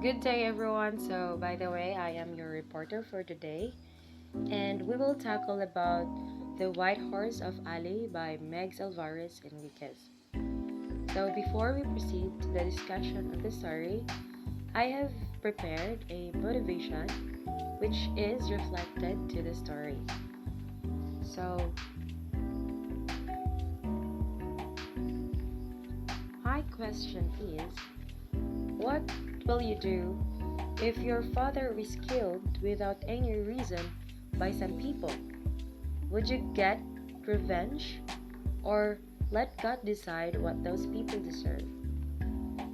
Good day, everyone. So, by the way, I am your reporter for today, and we will tackle about The White Horse of Alih by Megs Alvarez Enriquez. So, before we proceed to the discussion of the story, I have prepared a motivation which is reflected to the story. So, my question is, what will you do if your father is killed without any reason by some people? Would you get revenge or let God decide what those people deserve?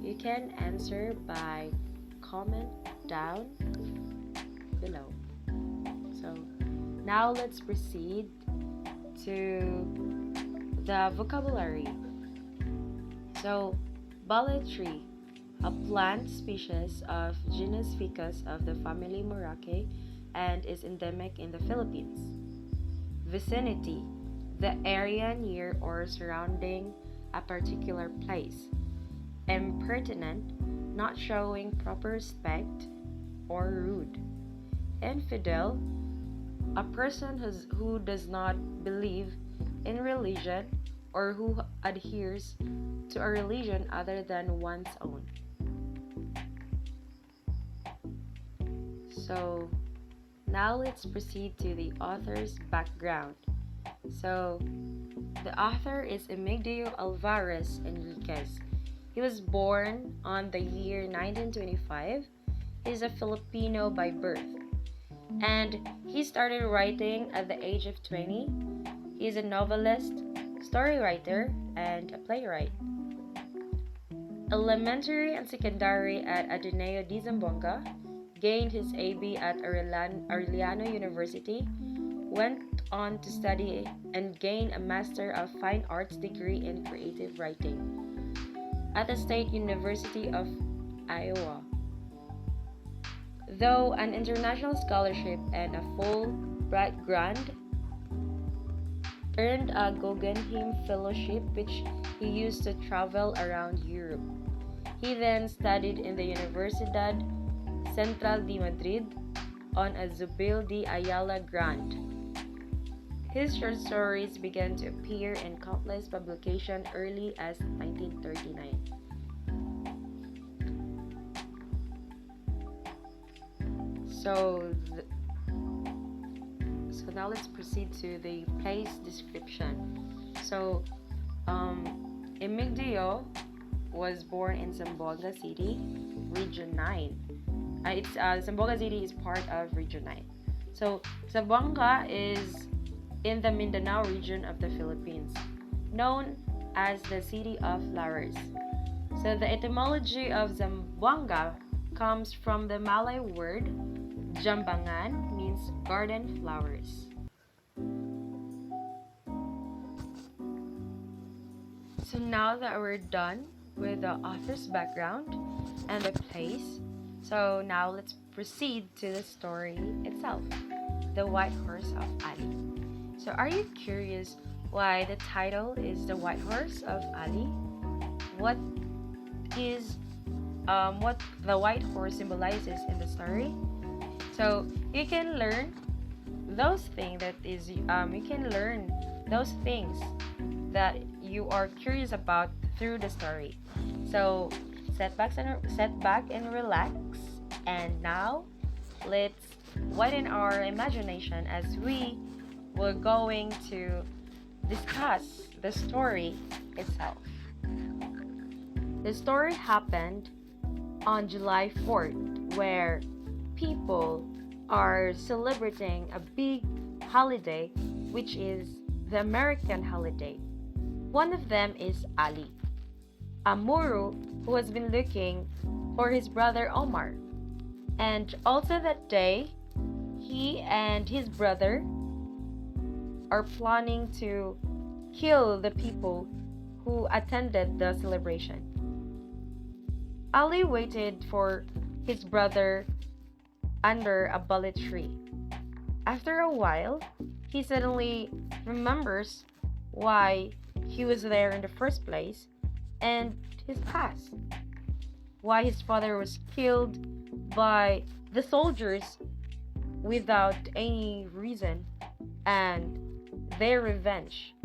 You can answer by comment down below. So now let's proceed to the vocabulary. So, ballet tree, a plant species of genus Ficus of the family Moraceae and is endemic in the Philippines. Vicinity, the area near or surrounding a particular place. Impertinent, not showing proper respect or rude. Infidel, a person who does not believe in religion or who adheres to a religion other than one's own. So now let's proceed to the author's background. So the author is Emigdio Alvarez Enriquez. He was born on the year 1925. He's a Filipino by birth, and he started writing at the age of 20. He is a novelist, story writer, and a playwright. Elementary and secondary at Ateneo de Zamboanga, gained his AB at Arellano University, went on to study and gain a Master of Fine Arts degree in creative writing at the State University of Iowa. Though an international scholarship and a Fulbright grant, earned a Guggenheim Fellowship which he used to travel around Europe. He then studied in the Universidad Central de Madrid on a Zubil de Ayala grant. His short stories began to appear in countless publications early as 1939. So now let's proceed to the place description. So, Emigdio was born in Zamboanga City, Region 9. Zamboanga City is part of Region 9. So, Zamboanga is in the Mindanao region of the Philippines, known as the City of Flowers. So, the etymology of Zamboanga comes from the Malay word Jambangan, means garden flowers. So now that we're done with the author's background and the place, so now let's proceed to the story itself, The White Horse of Alih. So are you curious why the title is The White Horse of Alih? What the white horse symbolizes in the story? So you can learn those things that you are curious about through the story. So set back and relax. And now let's widen our imagination as we were going to discuss the story itself. The story happened on July 4th, where people are celebrating a big holiday, which is the American holiday. One of them is Ali, a Moro who has been looking for his brother Omar. And also that day, he and his brother are planning to kill the people who attended the celebration. Ali waited for his brother under a ballet tree. After a while, he suddenly remembers why he was there in the first place and his past. Why his father was killed by the soldiers without any reason, and their revenge,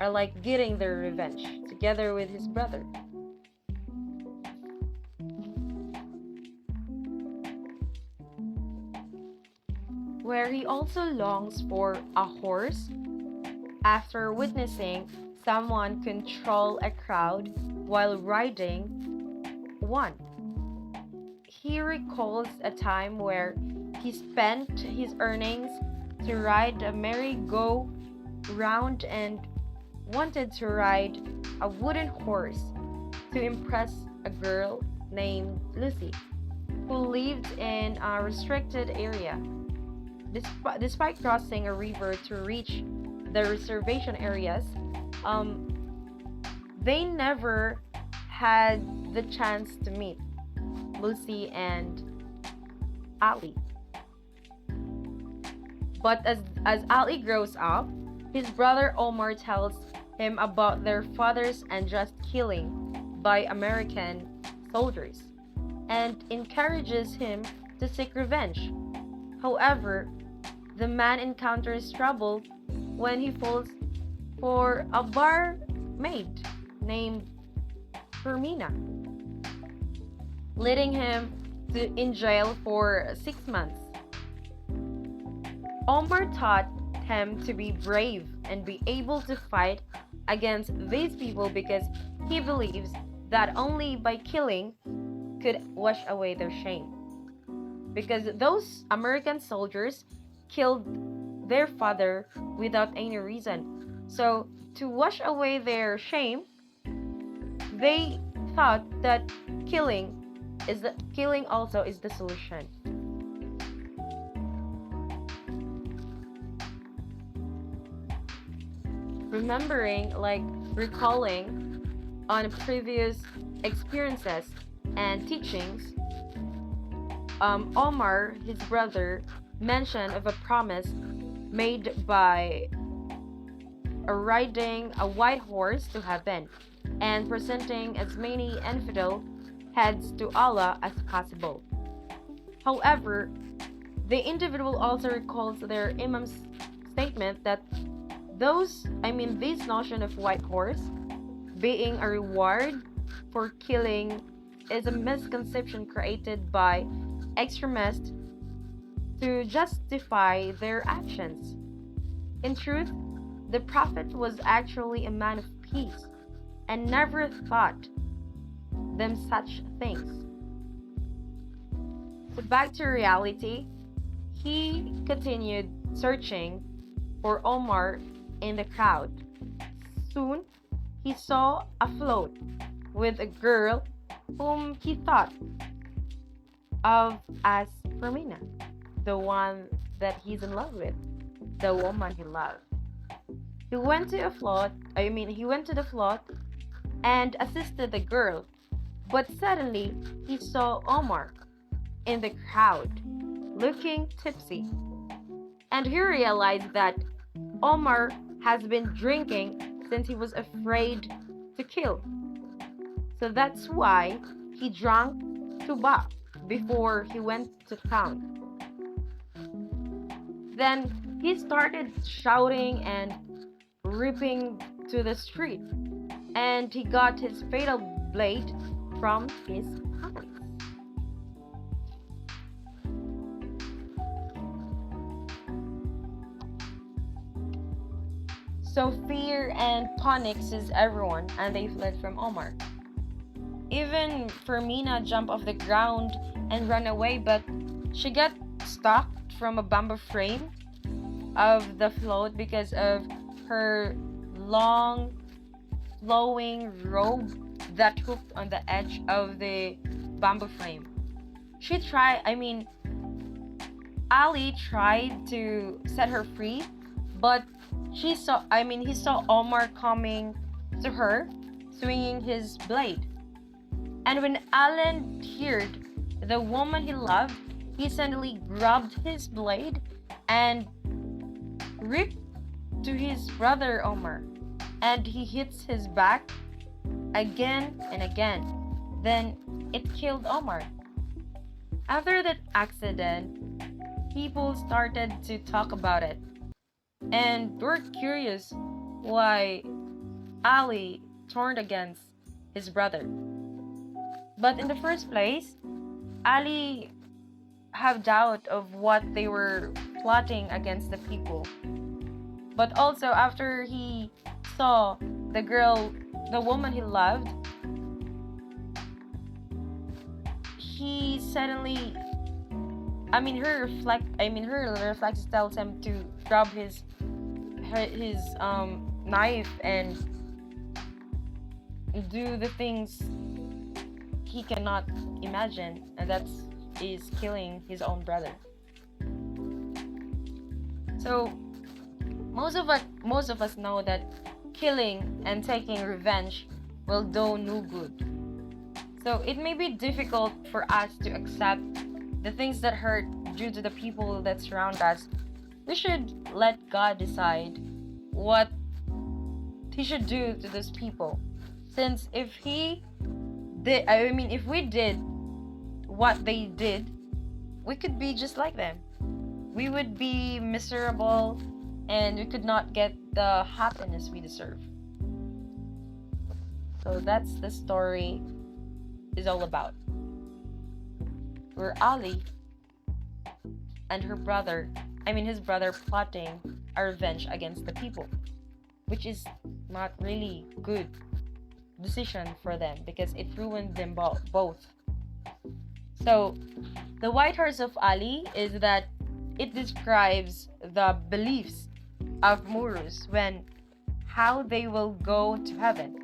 are like getting their revenge together with his brother. Where he also longs for a horse after witnessing someone control a crowd while riding one. He recalls a time where he spent his earnings to ride a merry-go-round and wanted to ride a wooden horse to impress a girl named Lucy, who lived in a restricted area. Despite crossing a river to reach the reservation areas, um, they never had the chance to meet Lucy and Alih. But as Alih grows up, his brother Omar tells him about their father's unjust killing by American soldiers and encourages him to seek revenge. However, the man encounters trouble when he falls for a barmaid named Fermina, leading him in jail for 6 months. Omar taught him to be brave and be able to fight against these people because he believes that only by killing could wash away their shame. Because those American soldiers killed their father without any reason. So, to wash away their shame, they thought that killing also is the solution. Recalling on previous experiences and teachings, Omar, his brother, mentioned of a promise made by riding a white horse to heaven and presenting as many infidel heads to Allah as possible. However, the individual also recalls their imam's statement that this notion of white horse being a reward for killing is a misconception created by extremists to justify their actions. In truth, the Prophet was actually a man of peace and never thought them such things. So back to reality, he continued searching for Omar in the crowd. Soon, he saw a float with a girl whom he thought of as Fermina, the one that he's in love with, the woman he loved. He went to the float and assisted the girl, but suddenly he saw Omar in the crowd, looking tipsy, and he realized that Omar has been drinking since he was afraid to kill. So that's why he drank tuba before he went to town. Then he started shouting and ripping to the street, and he got his fatal blade from his pants. So fear and panic seized everyone, and they fled from Omar. Even Fermina jumped off the ground and ran away, but she got stuck from a bamboo frame of the float because of her long flowing robe that hooked on the edge of the bamboo frame. Alih tried to set her free, but he saw Omar coming to her, swinging his blade. And when Alan heard the woman he loved, he suddenly grabbed his blade and ripped to his brother Omar, and he hits his back again and again. Then it killed Omar. After that accident, people started to talk about it and were curious why Ali turned against his brother. But in the first place, Ali have doubt of what they were plotting against the people. But also after he saw the girl, the woman he loved, he suddenly, her reflex tells him to grab his knife and do the things he cannot imagine, and that's is killing his own brother. So most of us know that killing and taking revenge will do no good. So it may be difficult for us to accept the things that hurt due to the people that surround us. We should let God decide what he should do to those people. Since if we did what they did, we could be just like them. We would be miserable and we could not get the happiness we deserve. So that's the story is all about. Where Ali and his brother plotting a revenge against the people, which is not really good decision for them because it ruined them both. So the white horse of Ali is that it describes the beliefs of Moors when how they will go to heaven.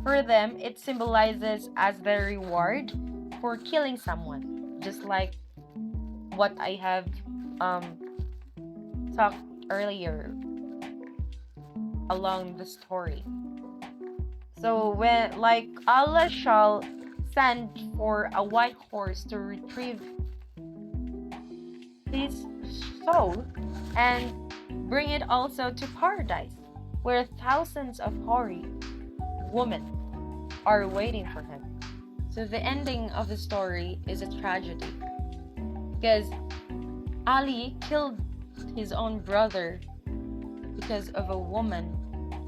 For them, it symbolizes as their reward for killing someone, just like what I have talked earlier along the story. So when like Allah shall send for a white horse to retrieve his soul and bring it also to paradise, where thousands of hoary women are waiting for him. So the ending of the story is a tragedy because Ali killed his own brother because of a woman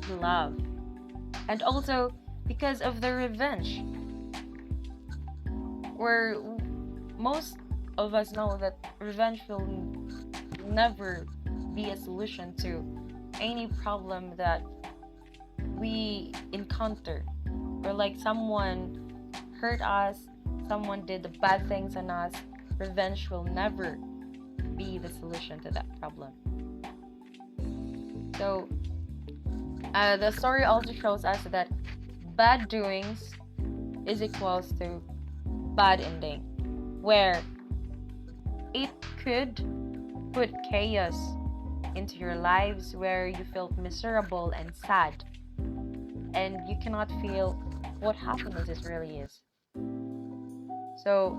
he loved, and also because of the revenge, where most of us know that revenge will never be a solution to any problem that we encounter, or like someone hurt us, someone did the bad things on us. Revenge will never be the solution to that problem. So the story also shows us that bad doings is equals to bad ending, where it could put chaos into your lives, where you felt miserable and sad and you cannot feel what happiness really is. So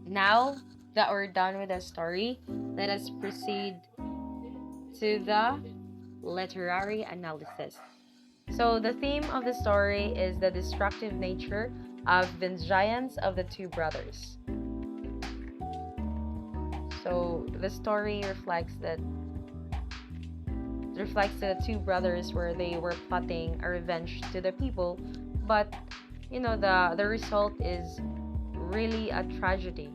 now that we're done with the story, let us proceed to the literary analysis. So the theme of the story is the destructive nature of vengeance of the two brothers. So the story reflects the two brothers where they were plotting a revenge to the people, but the result is really a tragedy.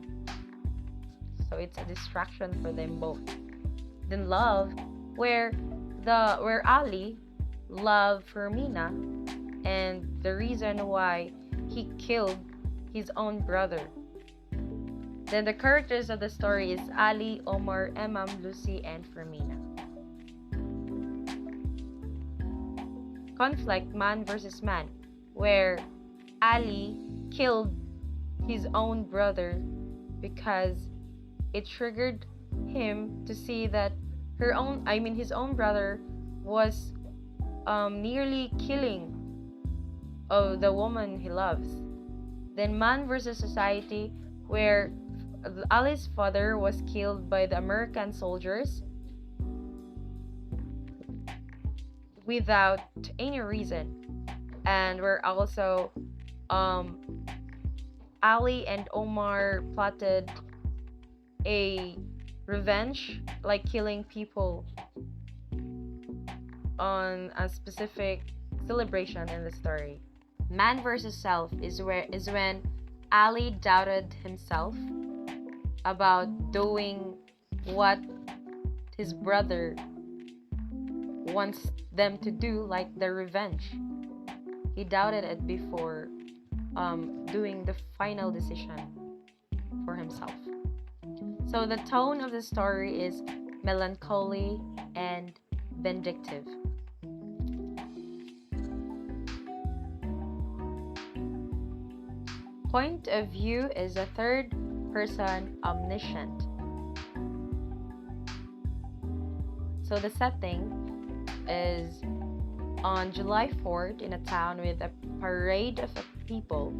So it's a distraction for them both. Then love, where Ali loved Fermina, and the reason why he killed his own brother. Then the characters of the story is Ali, Omar, Emam, Lucy, and Fermina. Conflict, man versus man, where Ali killed his own brother because it triggered him to see that his own brother was nearly killing of the woman he loves. Then man versus society, where Ali's father was killed by the American soldiers without any reason, and where also Ali and Omar plotted a revenge, like killing people on a specific celebration in the story. Man versus self is when Ali doubted himself about doing what his brother wants them to do, like the revenge. He doubted it before doing the final decision for himself. So the tone of the story is melancholy and vindictive. Point of view is a third person omniscient. So the setting is on July 4th in a town with a parade of people,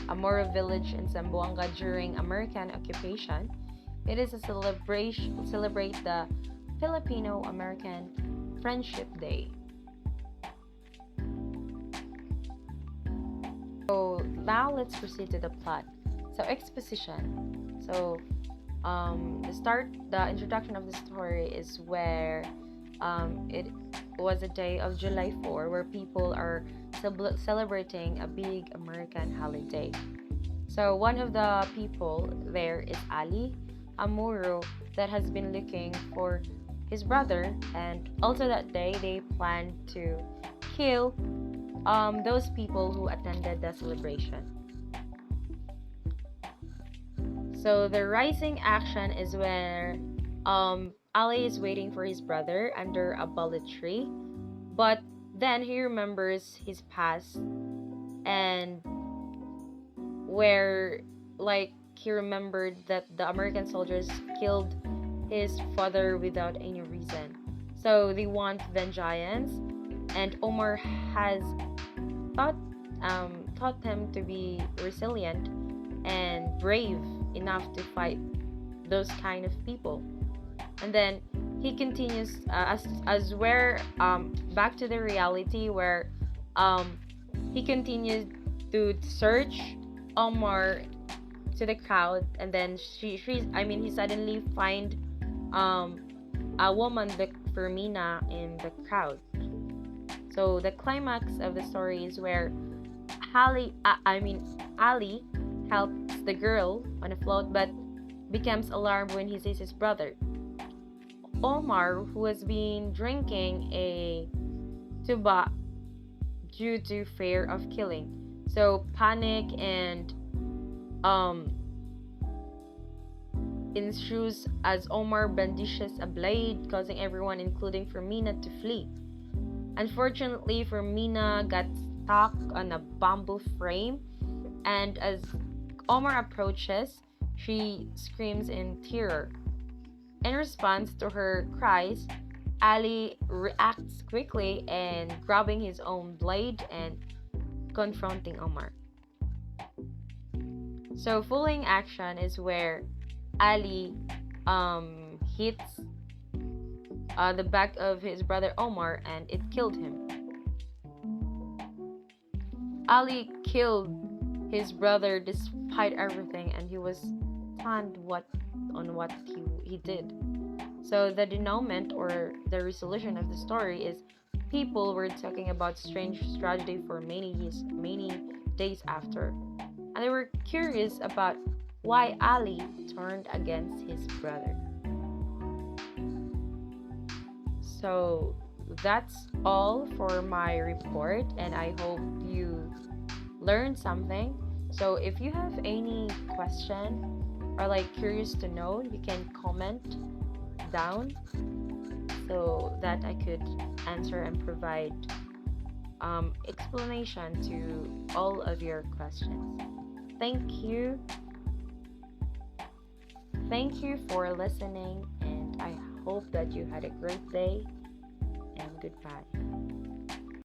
a Moro village in Zamboanga during American occupation. It is a celebration celebrate the Filipino-American Friendship Day. So now let's proceed to the plot. So exposition. So the introduction of the story is where it was a day of July 4 where people are celebrating a big American holiday. So one of the people there is Alih, a Moro that has been looking for his brother, and also that day they planned to kill those people who attended the celebration. So the rising action is where Ali is waiting for his brother under a bullet tree, but then he remembers his past, and where like he remembered that the American soldiers killed his father without any reason. So they want vengeance, and Omar has taught taught him to be resilient and brave enough to fight those kind of people. And then he continues as where back to the reality where he continues to search Omar to the crowd, and then he suddenly find a woman, the Fermina, in the crowd. So the climax of the story is where Ali helps the girl on a float but becomes alarmed when he sees his brother. Omar, who has been drinking a tuba due to fear of killing, so panic and ensues as Omar brandishes a blade, causing everyone, including Fermina, to flee. Unfortunately, Fermina got stuck on a bamboo frame, and as Omar approaches, she screams in terror. In response to her cries, Ali reacts quickly and grabbing his own blade and confronting Omar. So fooling action is where Ali hits the back of his brother Omar and it killed him. Ali killed his brother despite everything, and he was stunned on what he did. So the denouement or the resolution of the story is people were talking about strange tragedy for many days after, and they were curious about why Ali turned against his brother. So that's all for my report, and I hope you learned something. So if you have any question or like curious to know, you can comment down so that I could answer and provide explanation to all of your questions. Thank you for listening, and I hope that you had a great day, and goodbye.